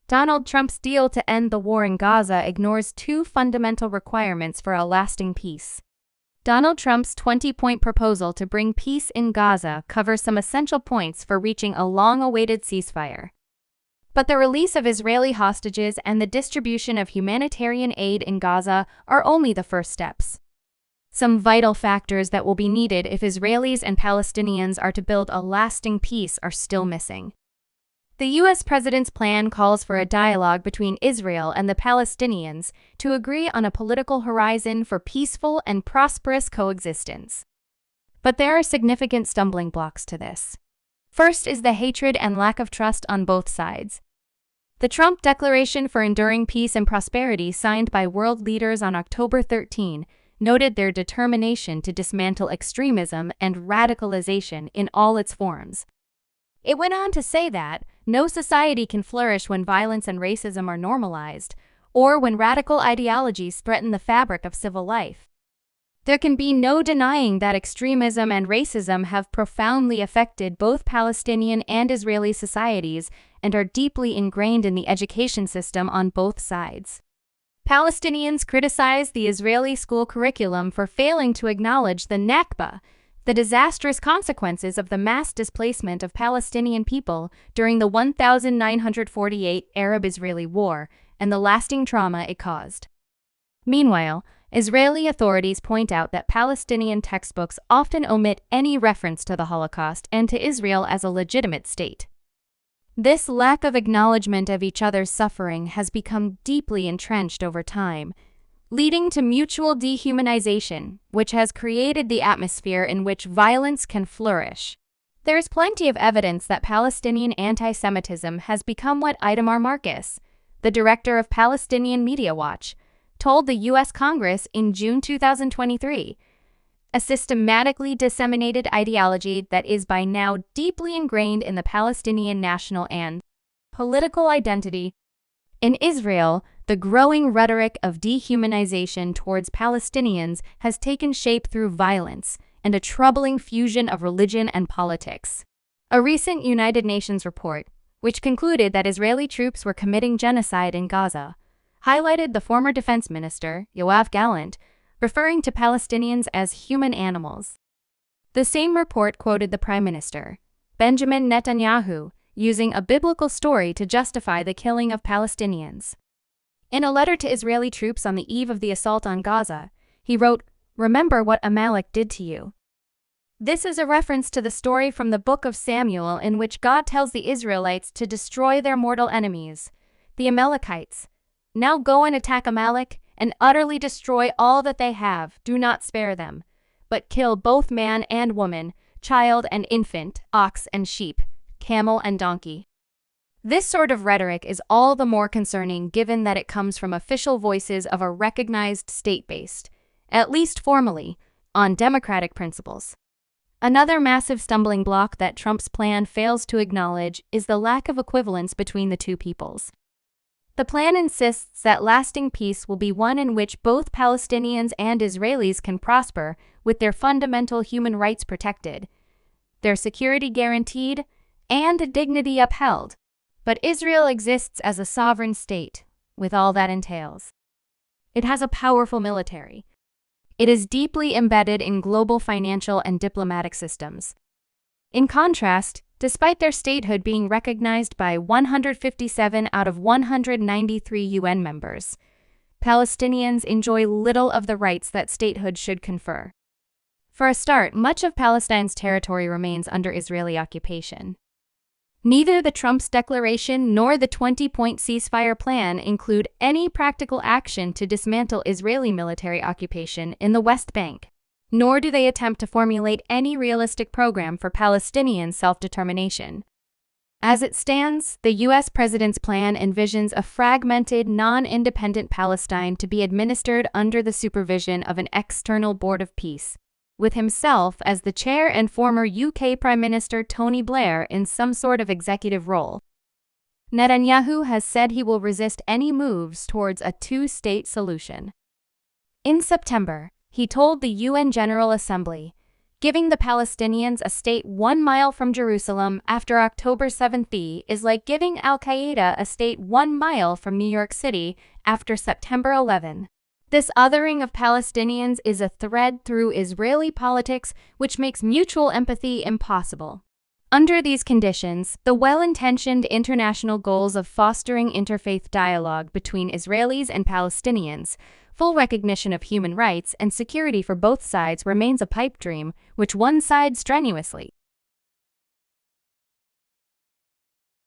Donald Trump's deal to end the war in Gaza ignores two fundamental requirements for a lasting peace. Donald Trump's 20-point proposal to bring peace in Gaza covers some essential points for reaching a long-awaited ceasefire. But the release of Israeli hostages and the distribution of humanitarian aid in Gaza are only the first steps. Some vital factors that will be needed if Israelis and Palestinians are to build a lasting peace are still missing. The U.S. president's plan calls for a dialogue between Israel and the Palestinians to agree on a political horizon for peaceful and prosperous coexistence. But there are significant stumbling blocks to this. First is the hatred and lack of trust on both sides. The Trump Declaration for Enduring Peace and Prosperity, signed by world leaders on October 13, noted their determination to dismantle extremism and radicalization in all its forms. It went on to say that no society can flourish when violence and racism are normalized, or when radical ideologies threaten the fabric of civil life. There can be no denying that extremism and racism have profoundly affected both Palestinian and Israeli societies and are deeply ingrained in the education system on both sides. Palestinians criticize the Israeli school curriculum for failing to acknowledge the Nakba, the disastrous consequences of the mass displacement of Palestinian people during the 1948 Arab-Israeli War and the lasting trauma it caused. Meanwhile, Israeli authorities point out that Palestinian textbooks often omit any reference to the Holocaust and to Israel as a legitimate state. This lack of acknowledgement of each other's suffering has become deeply entrenched over time, leading to mutual dehumanization, which has created the atmosphere in which violence can flourish. There is plenty of evidence that Palestinian anti-Semitism has become what Itamar Marcus, the director of Palestinian Media Watch, told the U.S. Congress in June 2023, a systematically disseminated ideology that is by now deeply ingrained in the Palestinian national and political identity. In Israel, the growing rhetoric of dehumanization towards Palestinians has taken shape through violence and a troubling fusion of religion and politics. A recent United Nations report, which concluded that Israeli troops were committing genocide in Gaza, highlighted the former defense minister, Yoav Gallant, referring to Palestinians as human animals. The same report quoted the Prime Minister, Benjamin Netanyahu, using a biblical story to justify the killing of Palestinians. In a letter to Israeli troops on the eve of the assault on Gaza, he wrote, "Remember what Amalek did to you." This is a reference to the story from the book of Samuel in which God tells the Israelites to destroy their mortal enemies, the Amalekites. Now go and attack Amalek and utterly destroy all that they have. Do not spare them, but kill both man and woman, child and infant, ox and sheep, camel and donkey. This sort of rhetoric is all the more concerning given that it comes from official voices of a recognized state based, at least formally, on democratic principles. Another massive stumbling block that Trump's plan fails to acknowledge is the lack of equivalence between the two peoples. The plan insists that lasting peace will be one in which both Palestinians and Israelis can prosper with their fundamental human rights protected, their security guaranteed, and dignity upheld. But Israel exists as a sovereign state, with all that entails. It has a powerful military. It is deeply embedded in global financial and diplomatic systems. In contrast, despite their statehood being recognized by 157 out of 193 UN members, Palestinians enjoy little of the rights that statehood should confer. For a start, much of Palestine's territory remains under Israeli occupation. Neither the Trump's declaration nor the 20-point ceasefire plan include any practical action to dismantle Israeli military occupation in the West Bank, nor do they attempt to formulate any realistic program for Palestinian self-determination. As it stands, the U.S. president's plan envisions a fragmented, non-independent Palestine to be administered under the supervision of an external board of peace, with himself as the chair and former UK Prime Minister Tony Blair in some sort of executive role. Netanyahu has said he will resist any moves towards a two-state solution. In September, he told the UN General Assembly, Giving the Palestinians a state 1 mile from Jerusalem after October 7th is like giving Al-Qaeda a state 1 mile from New York City after September 11. This othering of Palestinians is a thread through Israeli politics which makes mutual empathy impossible. Under these conditions, the well-intentioned international goals of fostering interfaith dialogue between Israelis and Palestinians, full recognition of human rights and security for both sides remains a pipe dream, which one side strenuously